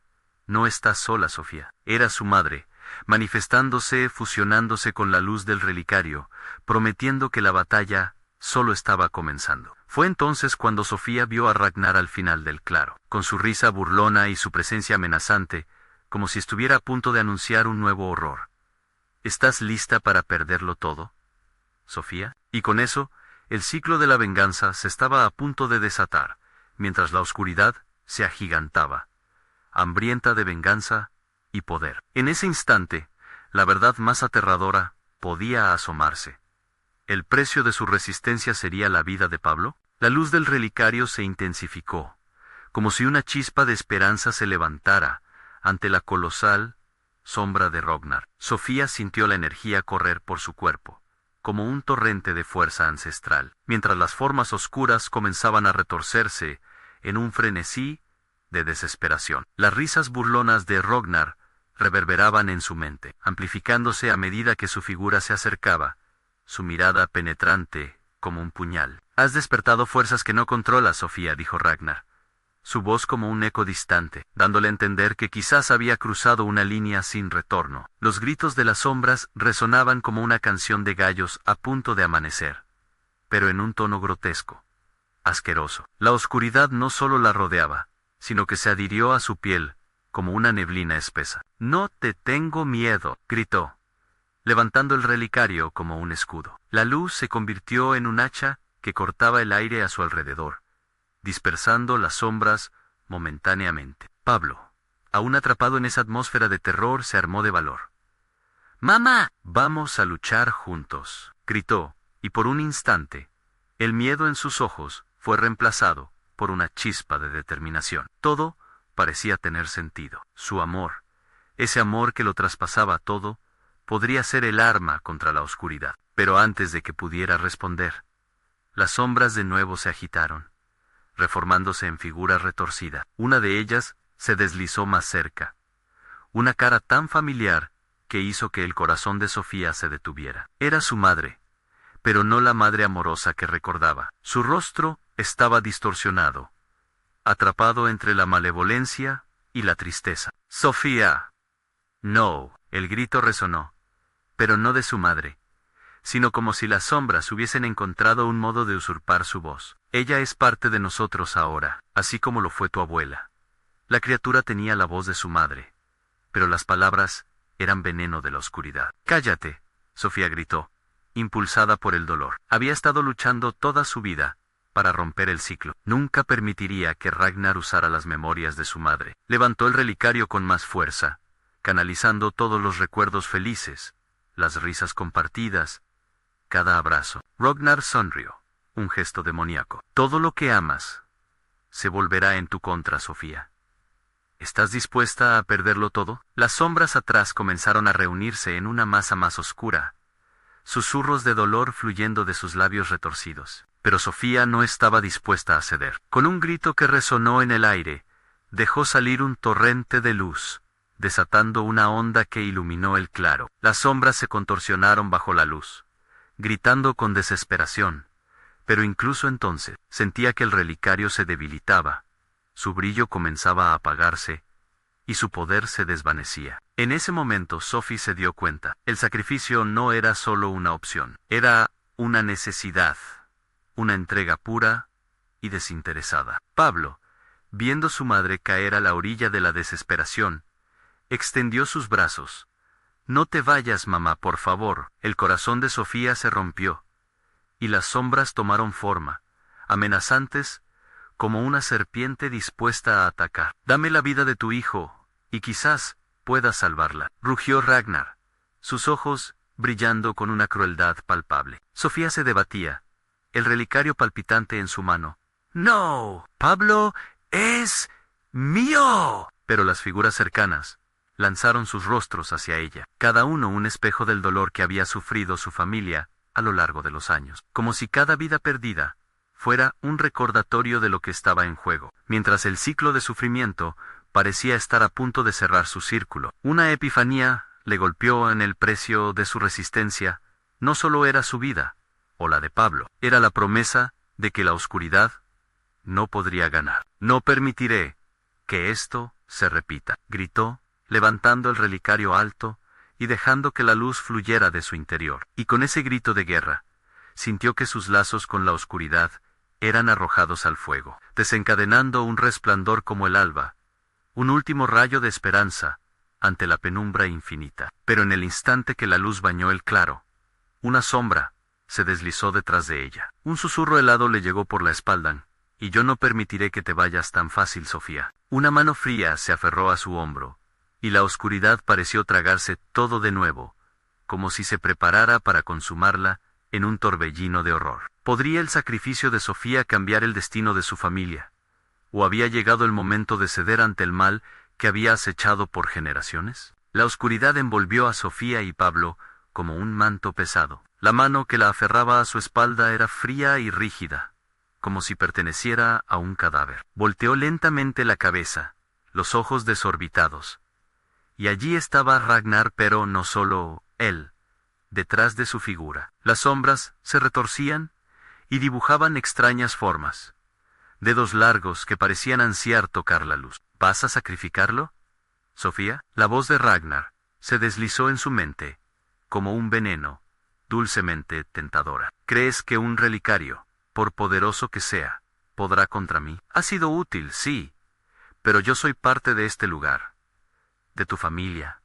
«No estás sola, Sofía». Era su madre, manifestándose, fusionándose con la luz del relicario, prometiendo que la batalla solo estaba comenzando. Fue entonces cuando Sofía vio a Ragnar al final del claro, con su risa burlona y su presencia amenazante, como si estuviera a punto de anunciar un nuevo horror. ¿Estás lista para perderlo todo, Sofía? Y con eso, el ciclo de la venganza se estaba a punto de desatar, mientras la oscuridad se agigantaba, hambrienta de venganza y poder. En ese instante, la verdad más aterradora podía asomarse. ¿El precio de su resistencia sería la vida de Pablo? La luz del relicario se intensificó, como si una chispa de esperanza se levantara ante la colosal sombra de Ragnar. Sofía sintió la energía correr por su cuerpo, como un torrente de fuerza ancestral, mientras las formas oscuras comenzaban a retorcerse en un frenesí de desesperación. Las risas burlonas de Ragnar reverberaban en su mente, amplificándose a medida que su figura se acercaba, su mirada penetrante como un puñal. «Has despertado fuerzas que no controlas, Sofía», dijo Ragnar, su voz como un eco distante, dándole a entender que quizás había cruzado una línea sin retorno. Los gritos de las sombras resonaban como una canción de gallos a punto de amanecer, pero en un tono grotesco, asqueroso. La oscuridad no solo la rodeaba, sino que se adhirió a su piel como una neblina espesa. «No te tengo miedo», gritó, levantando el relicario como un escudo. La luz se convirtió en un hacha que cortaba el aire a su alrededor, dispersando las sombras momentáneamente. Pablo, aún atrapado en esa atmósfera de terror, se armó de valor. «¡Mamá! Vamos a luchar juntos», gritó, y por un instante, el miedo en sus ojos fue reemplazado por una chispa de determinación. Todo parecía tener sentido. Su amor, ese amor que lo traspasaba todo, podría ser el arma contra la oscuridad. Pero antes de que pudiera responder, Las sombras de nuevo se agitaron, reformándose en figura retorcida. Una de ellas se deslizó más cerca. Una cara tan familiar que hizo que el corazón de Sofía se detuviera. Era su madre, pero no la madre amorosa que recordaba. Su rostro estaba distorsionado, atrapado entre la malevolencia y la tristeza. ¡Sofía! No, el grito resonó, pero no de su madre, sino como si las sombras hubiesen encontrado un modo de usurpar su voz. Ella es parte de nosotros ahora, así como lo fue tu abuela. La criatura tenía la voz de su madre, pero las palabras eran veneno de la oscuridad. ¡Cállate!, Sofía gritó, impulsada por el dolor. Había estado luchando toda su vida para romper el ciclo. Nunca permitiría que Ragnar usara las memorias de su madre. Levantó el relicario con más fuerza, canalizando todos los recuerdos felices, las risas compartidas, cada abrazo. Ragnar sonrió, un gesto demoníaco. Todo lo que amas se volverá en tu contra, Sofía. ¿Estás dispuesta a perderlo todo? Las sombras atrás comenzaron a reunirse en una masa más oscura, susurros de dolor fluyendo de sus labios retorcidos. Pero Sofía no estaba dispuesta a ceder. Con un grito que resonó en el aire, dejó salir un torrente de luz, desatando una onda que iluminó el claro. Las sombras se contorsionaron bajo la luz, gritando con desesperación, pero incluso entonces sentía que el relicario se debilitaba, su brillo comenzaba a apagarse, y su poder se desvanecía. En ese momento Sophie se dio cuenta. El sacrificio no era solo una opción, era una necesidad, una entrega pura y desinteresada. Pablo, viendo su madre caer a la orilla de la desesperación, extendió sus brazos. «No te vayas, mamá, por favor». El corazón de Sofía se rompió, y las sombras tomaron forma, amenazantes, como una serpiente dispuesta a atacar. «Dame la vida de tu hijo, y quizás puedas salvarla», rugió Ragnar, sus ojos brillando con una crueldad palpable. Sofía se debatía, el relicario palpitante en su mano. «¡No! ¡Pablo es mío!». Pero las figuras cercanas lanzaron sus rostros hacia ella, cada uno un espejo del dolor que había sufrido su familia a lo largo de los años, como si cada vida perdida fuera un recordatorio de lo que estaba en juego, mientras el ciclo de sufrimiento parecía estar a punto de cerrar su círculo. Una epifanía le golpeó en el precio de su resistencia. No solo era su vida, o la de Pablo, era la promesa de que la oscuridad no podría ganar. «No permitiré que esto se repita», gritó, levantando el relicario alto y dejando que la luz fluyera de su interior. Y con ese grito de guerra, sintió que sus lazos con la oscuridad eran arrojados al fuego, desencadenando un resplandor como el alba, un último rayo de esperanza ante la penumbra infinita. Pero en el instante que la luz bañó el claro, una sombra se deslizó detrás de ella. Un susurro helado le llegó por la espalda. «Y yo no permitiré que te vayas tan fácil, Sofía». Una mano fría se aferró a su hombro, y la oscuridad pareció tragarse todo de nuevo, como si se preparara para consumarla en un torbellino de horror. ¿Podría el sacrificio de Sofía cambiar el destino de su familia? ¿O había llegado el momento de ceder ante el mal que había acechado por generaciones? La oscuridad envolvió a Sofía y Pablo como un manto pesado. La mano que la aferraba a su espalda era fría y rígida, como si perteneciera a un cadáver. Volteó lentamente la cabeza, los ojos desorbitados. Y allí estaba Ragnar, pero no solo él. Detrás de su figura, las sombras se retorcían y dibujaban extrañas formas. Dedos largos que parecían ansiar tocar la luz. «¿Vas a sacrificarlo, Sofía?». La voz de Ragnar se deslizó en su mente, como un veneno, dulcemente tentadora. «¿Crees que un relicario, por poderoso que sea, podrá contra mí? Ha sido útil, sí, pero yo soy parte de este lugar, de tu familia,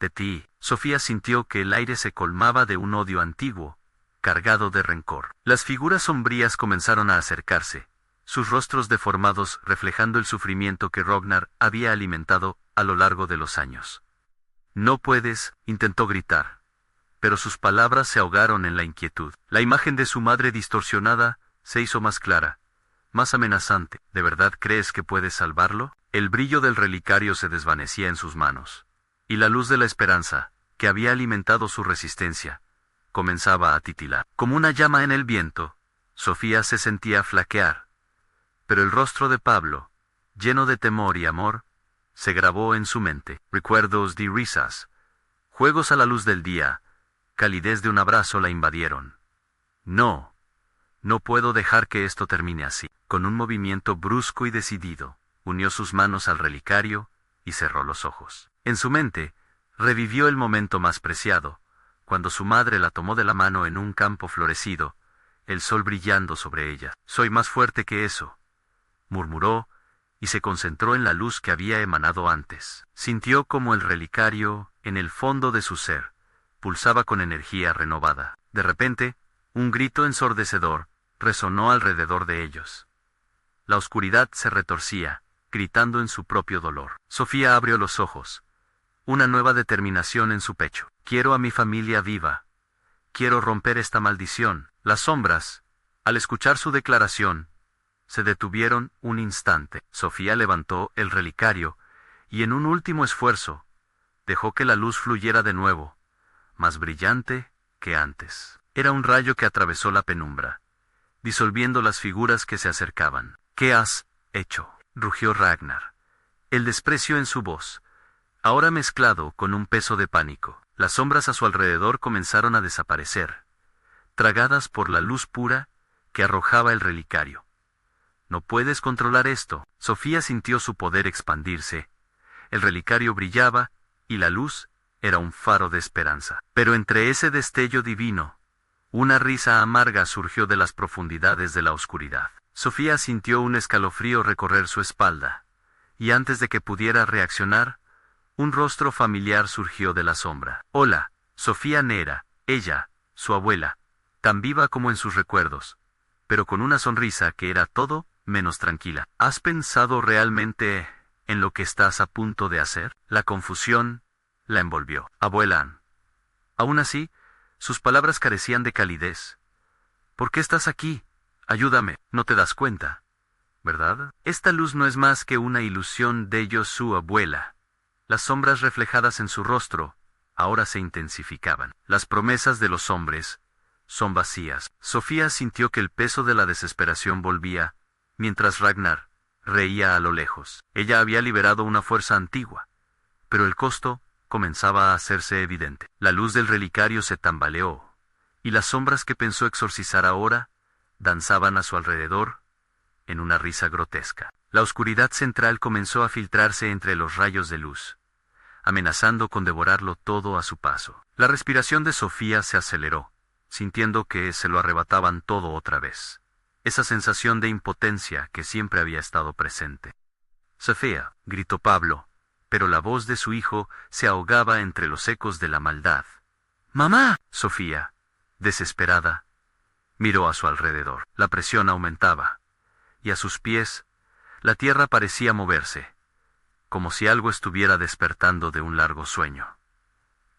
de ti». Sofía sintió que el aire se colmaba de un odio antiguo, cargado de rencor. Las figuras sombrías comenzaron a acercarse, sus rostros deformados reflejando el sufrimiento que Ragnar había alimentado a lo largo de los años. «No puedes», intentó gritar, pero sus palabras se ahogaron en la inquietud. La imagen de su madre distorsionada se hizo más clara, más amenazante. «¿De verdad crees que puedes salvarlo?». El brillo del relicario se desvanecía en sus manos, y la luz de la esperanza, que había alimentado su resistencia, comenzaba a titilar. Como una llama en el viento, Sofía se sentía flaquear, pero el rostro de Pablo, lleno de temor y amor, se grabó en su mente. Recuerdos de risas, juegos a la luz del día, calidez de un abrazo la invadieron. No, no puedo dejar que esto termine así. Con un movimiento brusco y decidido, unió sus manos al relicario y cerró los ojos. En su mente, revivió el momento más preciado, cuando su madre la tomó de la mano en un campo florecido, el sol brillando sobre ella. Soy más fuerte que eso, murmuró, y se concentró en la luz que había emanado antes. Sintió como el relicario, en el fondo de su ser, pulsaba con energía renovada. De repente, un grito ensordecedor resonó alrededor de ellos. La oscuridad se retorcía, gritando en su propio dolor. Sofía abrió los ojos. Una nueva determinación en su pecho. Quiero a mi familia viva. Quiero romper esta maldición. Las sombras, al escuchar su declaración, se detuvieron un instante. Sofía levantó el relicario y en un último esfuerzo, dejó que la luz fluyera de nuevo, más brillante que antes. Era un rayo que atravesó la penumbra, disolviendo las figuras que se acercaban. ¿Qué has hecho?, rugió Ragnar. El desprecio en su voz, ahora mezclado con un peso de pánico. Las sombras a su alrededor comenzaron a desaparecer, tragadas por la luz pura que arrojaba el relicario. No puedes controlar esto. Sofía sintió su poder expandirse. El relicario brillaba, y la luz era un faro de esperanza. Pero entre ese destello divino, una risa amarga surgió de las profundidades de la oscuridad. Sofía sintió un escalofrío recorrer su espalda, y antes de que pudiera reaccionar, un rostro familiar surgió de la sombra. Hola, Sofía Nera, ella, su abuela, tan viva como en sus recuerdos, pero con una sonrisa que era todo menos tranquila. ¿Has pensado realmente en lo que estás a punto de hacer? La confusión la envolvió. Abuela. Aún así, sus palabras carecían de calidez. ¿Por qué estás aquí? Ayúdame. No te das cuenta, ¿verdad? Esta luz no es más que una ilusión de ellos, su abuela. Las sombras reflejadas en su rostro ahora se intensificaban. Las promesas de los hombres son vacías. Sofía sintió que el peso de la desesperación volvía, mientras Ragnar reía a lo lejos. Ella había liberado una fuerza antigua, pero el costo comenzaba a hacerse evidente. La luz del relicario se tambaleó, y las sombras que pensó exorcizar ahora danzaban a su alrededor en una risa grotesca. La oscuridad central comenzó a filtrarse entre los rayos de luz, amenazando con devorarlo todo a su paso. La respiración de Sofía se aceleró, sintiendo que se lo arrebataban todo otra vez. Esa sensación de impotencia que siempre había estado presente. Sofía, gritó Pablo, pero la voz de su hijo se ahogaba entre los ecos de la maldad. ¡Mamá! Sofía, desesperada, miró a su alrededor. La presión aumentaba, y a sus pies, la tierra parecía moverse, como si algo estuviera despertando de un largo sueño.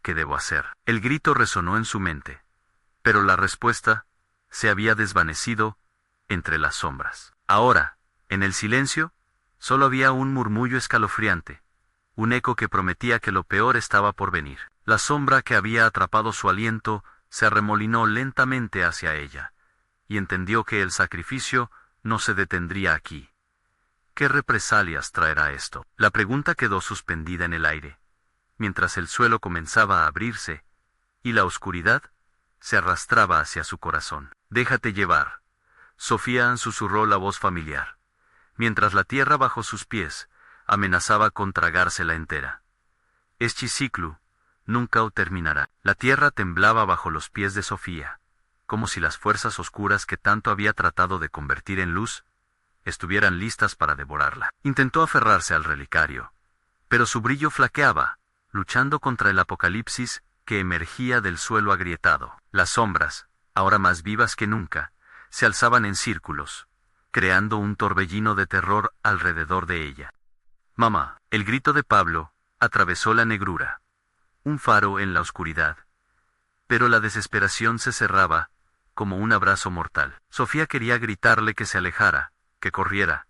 ¿Qué debo hacer? El grito resonó en su mente, pero la respuesta se había desvanecido entre las sombras. Ahora, en el silencio, solo había un murmullo escalofriante, un eco que prometía que lo peor estaba por venir. La sombra que había atrapado su aliento se arremolinó lentamente hacia ella, y entendió que el sacrificio no se detendría aquí. ¿Qué represalias traerá esto? La pregunta quedó suspendida en el aire, mientras el suelo comenzaba a abrirse, y la oscuridad se arrastraba hacia su corazón. Déjate llevar. Sofía susurró la voz familiar, mientras la tierra bajo sus pies amenazaba con tragársela entera. Este ciclo nunca terminará. La tierra temblaba bajo los pies de Sofía, como si las fuerzas oscuras que tanto había tratado de convertir en luz estuvieran listas para devorarla. Intentó aferrarse al relicario, pero su brillo flaqueaba, luchando contra el apocalipsis que emergía del suelo agrietado. Las sombras, ahora más vivas que nunca, se alzaban en círculos, creando un torbellino de terror alrededor de ella. Mamá, el grito de Pablo atravesó la negrura, un faro en la oscuridad, pero la desesperación se cerraba como un abrazo mortal. Sofía quería gritarle que se alejara, que corriera,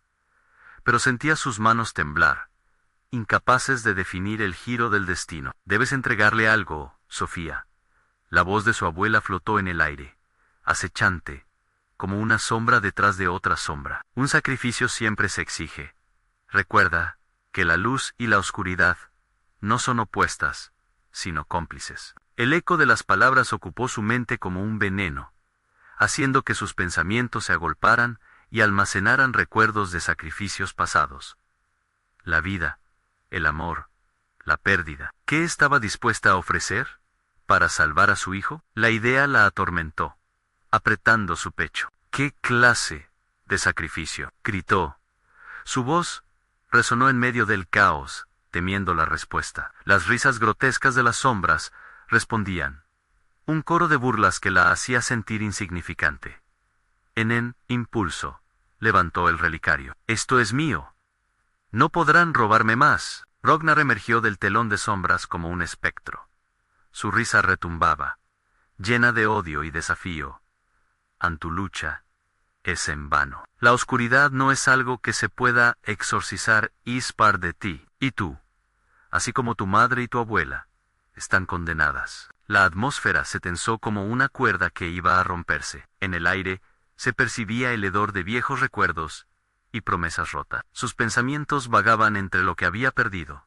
pero sentía sus manos temblar, incapaces de definir el giro del destino. Debes entregarle algo, Sofía. La voz de su abuela flotó en el aire, acechante, como una sombra detrás de otra sombra. Un sacrificio siempre se exige. Recuerda que la luz y la oscuridad no son opuestas, sino cómplices. El eco de las palabras ocupó su mente como un veneno, haciendo que sus pensamientos se agolparan y almacenaran recuerdos de sacrificios pasados. La vida, el amor, la pérdida. ¿Qué estaba dispuesta a ofrecer para salvar a su hijo? La idea la atormentó, apretando su pecho. ¿Qué clase de sacrificio?, gritó. Su voz resonó en medio del caos, temiendo la respuesta. Las risas grotescas de las sombras respondían. Un coro de burlas que la hacía sentir insignificante. En impulso, levantó el relicario. «Esto es mío. No podrán robarme más». Ragnar emergió del telón de sombras como un espectro. Su risa retumbaba, llena de odio y desafío. «Tu lucha es en vano. La oscuridad no es algo que se pueda exorcizar Ispar de ti. Y tú, así como tu madre y tu abuela, están condenadas». La atmósfera se tensó como una cuerda que iba a romperse. En el aire se percibía el hedor de viejos recuerdos y promesas rotas. Sus pensamientos vagaban entre lo que había perdido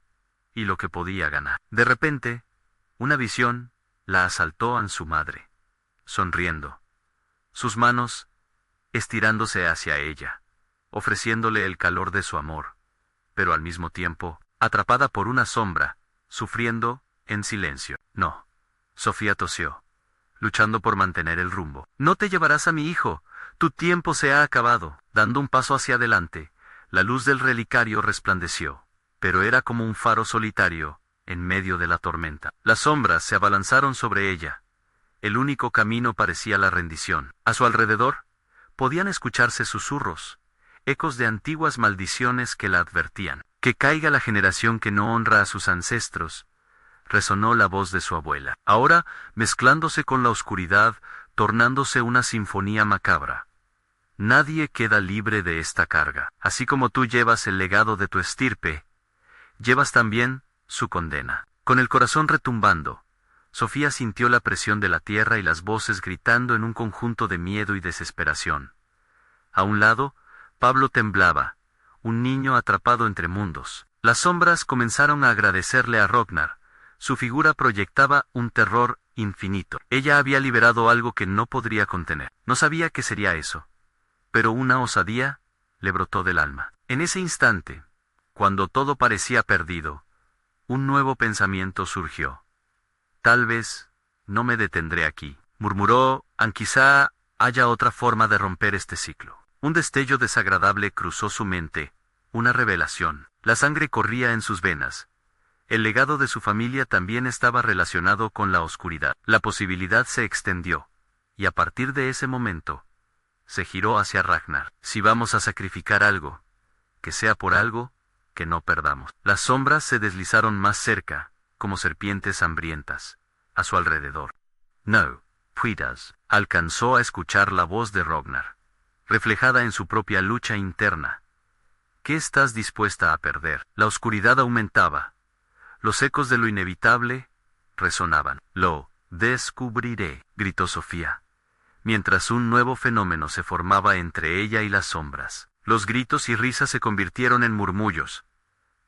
y lo que podía ganar. De repente, una visión la asaltó a su madre, sonriendo, sus manos estirándose hacia ella, ofreciéndole el calor de su amor, pero al mismo tiempo, atrapada por una sombra, sufriendo en silencio. «No». Sofía tosió, luchando por mantener el rumbo. «No te llevarás a mi hijo. Tu tiempo se ha acabado». Dando un paso hacia adelante, la luz del relicario resplandeció, pero era como un faro solitario en medio de la tormenta. Las sombras se abalanzaron sobre ella. El único camino parecía la rendición. A su alrededor, podían escucharse susurros, ecos de antiguas maldiciones que la advertían. «Que caiga la generación que no honra a sus ancestros», resonó la voz de su abuela, ahora mezclándose con la oscuridad, tornándose una sinfonía macabra. «Nadie queda libre de esta carga. Así como tú llevas el legado de tu estirpe, llevas también su condena». Con el corazón retumbando, Sofía sintió la presión de la tierra y las voces gritando en un conjunto de miedo y desesperación. A un lado, Pablo temblaba, un niño atrapado entre mundos. Las sombras comenzaron a agradecerle a Ragnar. Su figura proyectaba un terror infinito. Ella había liberado algo que no podría contener. No sabía qué sería eso, pero una osadía le brotó del alma. En ese instante, cuando todo parecía perdido, un nuevo pensamiento surgió. «Tal vez no me detendré aquí», murmuró, «quizá haya otra forma de romper este ciclo». Un destello desagradable cruzó su mente, una revelación. La sangre corría en sus venas. El legado de su familia también estaba relacionado con la oscuridad. La posibilidad se extendió, y a partir de ese momento, se giró hacia Ragnar. «Si vamos a sacrificar algo, que sea por algo que no perdamos». Las sombras se deslizaron más cerca, como serpientes hambrientas, a su alrededor. «No puedas», alcanzó a escuchar la voz de Ragnar, reflejada en su propia lucha interna. «¿Qué estás dispuesta a perder?». La oscuridad aumentaba. Los ecos de lo inevitable resonaban. «Lo descubriré», gritó Sofía, mientras un nuevo fenómeno se formaba entre ella y las sombras. Los gritos y risas se convirtieron en murmullos,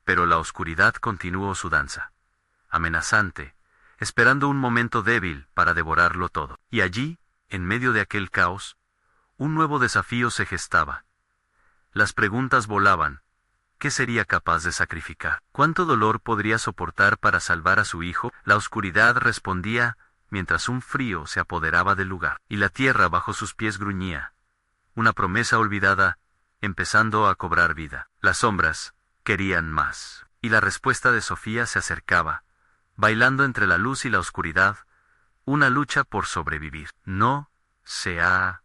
pero la oscuridad continuó su danza, amenazante, esperando un momento débil para devorarlo todo. Y allí, en medio de aquel caos, un nuevo desafío se gestaba. Las preguntas volaban. ¿Qué sería capaz de sacrificar? ¿Cuánto dolor podría soportar para salvar a su hijo? La oscuridad respondía, mientras un frío se apoderaba del lugar, y la tierra bajo sus pies gruñía. Una promesa olvidada, empezando a cobrar vida. Las sombras querían más, y la respuesta de Sofía se acercaba, bailando entre la luz y la oscuridad, una lucha por sobrevivir. No se ha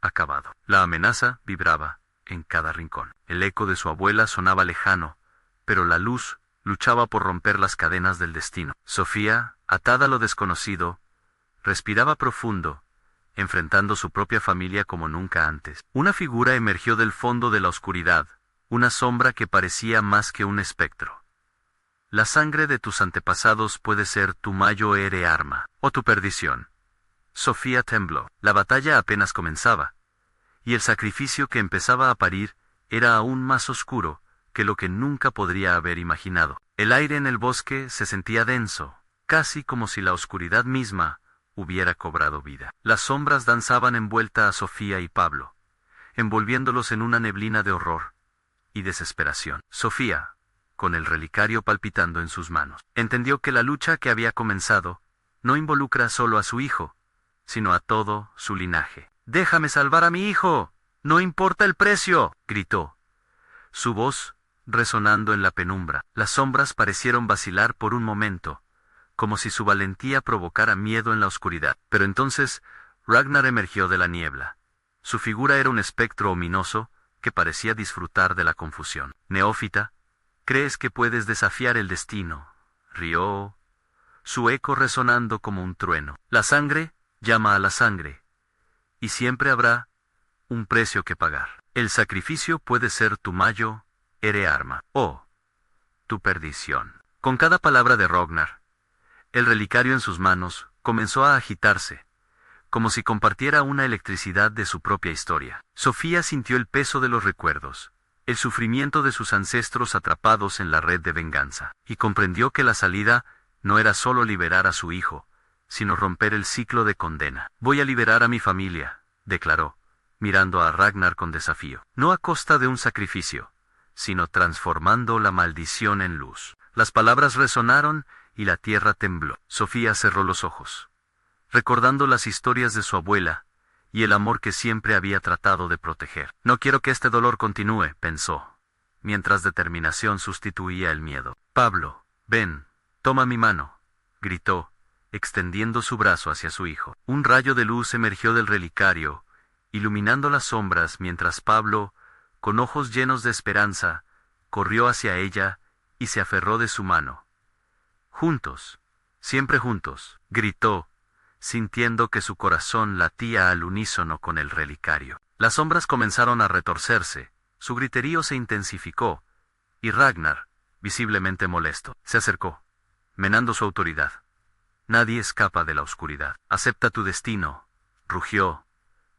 acabado. La amenaza vibraba en cada rincón. El eco de su abuela sonaba lejano, pero la luz luchaba por romper las cadenas del destino. Sofía, atada a lo desconocido, respiraba profundo, enfrentando su propia familia como nunca antes. Una figura emergió del fondo de la oscuridad, una sombra que parecía más que un espectro. «La sangre de tus antepasados puede ser tu mayor arma, o tu perdición». Sofía tembló. La batalla apenas comenzaba. y el sacrificio que empezaba a parir era aún más oscuro que lo que nunca podría haber imaginado. El aire en el bosque se sentía denso, casi como si la oscuridad misma hubiera cobrado vida. Las sombras danzaban envuelta a Sofía y Pablo, envolviéndolos en una neblina de horror y desesperación. Sofía, con el relicario palpitando en sus manos, entendió que la lucha que había comenzado no involucra solo a su hijo, sino a todo su linaje. «¡Déjame salvar a mi hijo! ¡No importa el precio!», gritó, su voz resonando en la penumbra. Las sombras parecieron vacilar por un momento, como si su valentía provocara miedo en la oscuridad. Pero entonces Ragnar emergió de la niebla. Su figura era un espectro ominoso que parecía disfrutar de la confusión. «Neófita, ¿crees que puedes desafiar el destino?», rió, su eco resonando como un trueno. «La sangre llama a la sangre, y siempre habrá un precio que pagar. El sacrificio puede ser tu mayo, ere arma, o tu perdición». Con cada palabra de Ragnar, el relicario en sus manos comenzó a agitarse, como si compartiera una electricidad de su propia historia. Sofía sintió el peso de los recuerdos, el sufrimiento de sus ancestros atrapados en la red de venganza, y comprendió que la salida no era solo liberar a su hijo, sino romper el ciclo de condena. «Voy a liberar a mi familia», declaró, mirando a Ragnar con desafío. «No a costa de un sacrificio, sino transformando la maldición en luz». Las palabras resonaron y la tierra tembló. Sofía cerró los ojos, recordando las historias de su abuela y el amor que siempre había tratado de proteger. «No quiero que este dolor continúe», pensó, mientras determinación sustituía el miedo. «Pablo, ven, toma mi mano», gritó, extendiendo su brazo hacia su hijo. Un rayo de luz emergió del relicario, iluminando las sombras mientras Pablo, con ojos llenos de esperanza, corrió hacia ella y se aferró de su mano. «Juntos, siempre juntos», gritó, sintiendo que su corazón latía al unísono con el relicario. Las sombras comenzaron a retorcerse, su griterío se intensificó, y Ragnar, visiblemente molesto, se acercó, menando su autoridad. «Nadie escapa de la oscuridad. Acepta tu destino», rugió,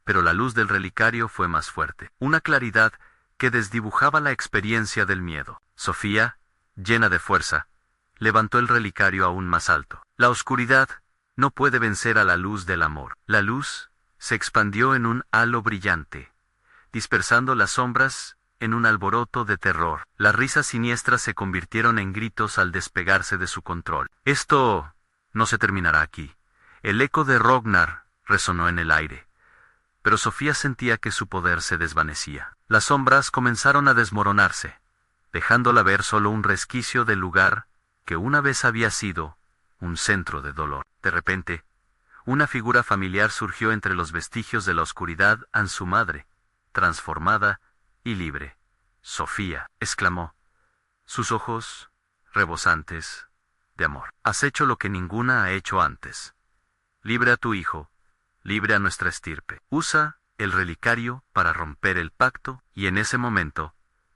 pero la luz del relicario fue más fuerte, una claridad que desdibujaba la experiencia del miedo. Sofía, llena de fuerza, levantó el relicario aún más alto. La oscuridad no puede vencer a la luz del amor. La luz se expandió en un halo brillante, dispersando las sombras en un alboroto de terror. Las risas siniestras se convirtieron en gritos al despegarse de su control. «Esto no se terminará aquí». El eco de Ragnar resonó en el aire, pero Sofía sentía que su poder se desvanecía. Las sombras comenzaron a desmoronarse, dejándola ver solo un resquicio del lugar que una vez había sido un centro de dolor. De repente, una figura familiar surgió entre los vestigios de la oscuridad, su madre, transformada y libre. «Sofía», exclamó, sus ojos rebosantes de amor. «Has hecho lo que ninguna ha hecho antes. Libre a tu hijo, libre a nuestra estirpe». Usa el relicario para romper el pacto, y en ese momento,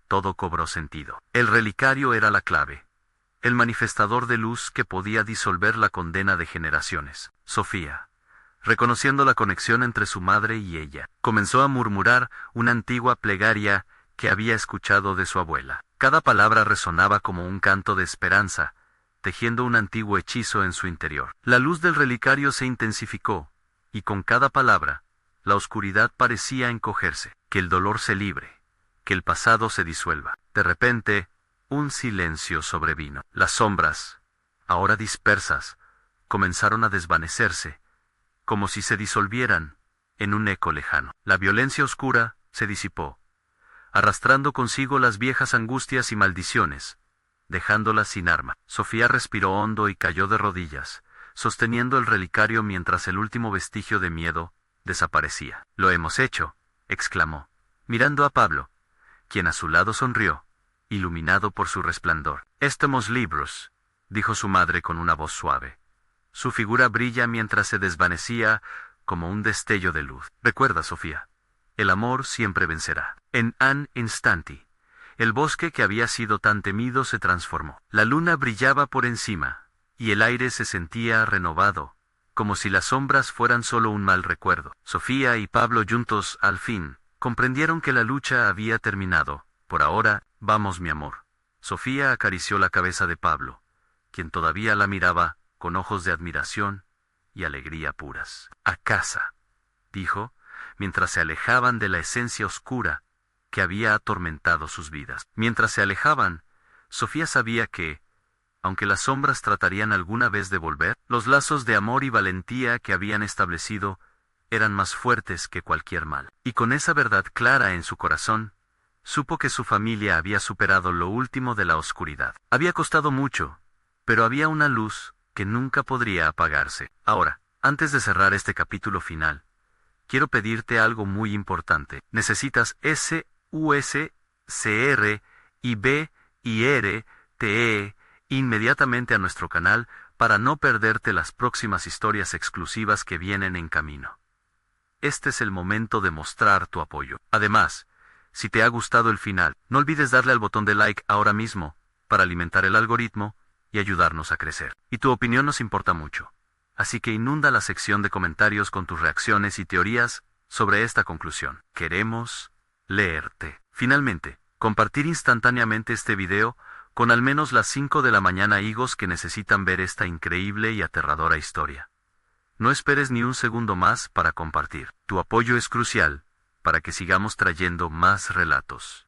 todo cobró sentido. El relicario era la clave, el manifestador de luz que podía disolver la condena de generaciones. Sofía, reconociendo la conexión entre su madre y ella, comenzó a murmurar una antigua plegaria que había escuchado de su abuela. Cada palabra resonaba como un canto de esperanza, tejiendo un antiguo hechizo en su interior. La luz del relicario se intensificó, y con cada palabra, la oscuridad parecía encogerse. «Que el dolor se libre, que el pasado se disuelva». De repente, un silencio sobrevino. Las sombras, ahora dispersas, comenzaron a desvanecerse, como si se disolvieran en un eco lejano. La violencia oscura se disipó, arrastrando consigo las viejas angustias y maldiciones, dejándolas sin arma. Sofía respiró hondo y cayó de rodillas, sosteniendo el relicario mientras el último vestigio de miedo desaparecía. «Lo hemos hecho», exclamó, mirando a Pablo, quien a su lado sonrió, iluminado por su resplandor. «Estamos libres», dijo su madre con una voz suave. Su figura brilla mientras se desvanecía como un destello de luz. «Recuerda, Sofía, el amor siempre vencerá». En un instante, el bosque que había sido tan temido se transformó. La luna brillaba por encima, y el aire se sentía renovado, como si las sombras fueran solo un mal recuerdo. Sofía y Pablo juntos, al fin, Comprendieron que la lucha había terminado. Por ahora, vamos mi amor. Sofía acarició la cabeza de Pablo, quien todavía la miraba con ojos de admiración y alegría puras. A casa, dijo, mientras se alejaban de la esencia oscura que había atormentado sus vidas. Mientras se alejaban, Sofía sabía que, aunque las sombras tratarían alguna vez de volver, los lazos de amor y valentía que habían establecido eran más fuertes que cualquier mal. Y con esa verdad clara en su corazón, supo que su familia había superado lo último de la oscuridad. Había costado mucho, pero había una luz que nunca podría apagarse. Ahora, antes de cerrar este capítulo final, quiero pedirte algo muy importante. Necesitas SUSCRIBIRTE inmediatamente a nuestro canal para no perderte las próximas historias exclusivas que vienen en camino. Este es el momento de mostrar tu apoyo. Además, si te ha gustado el final, no olvides darle al botón de like ahora mismo para alimentar el algoritmo y ayudarnos a crecer. Y tu opinión nos importa mucho. Así que inunda la sección de comentarios con tus reacciones y teorías sobre esta conclusión. Queremos leerte. Finalmente, compartir instantáneamente este video con al menos las 5 de la mañana higos que necesitan ver esta increíble y aterradora historia. No esperes ni un segundo más para compartir. Tu apoyo es crucial para que sigamos trayendo más relatos.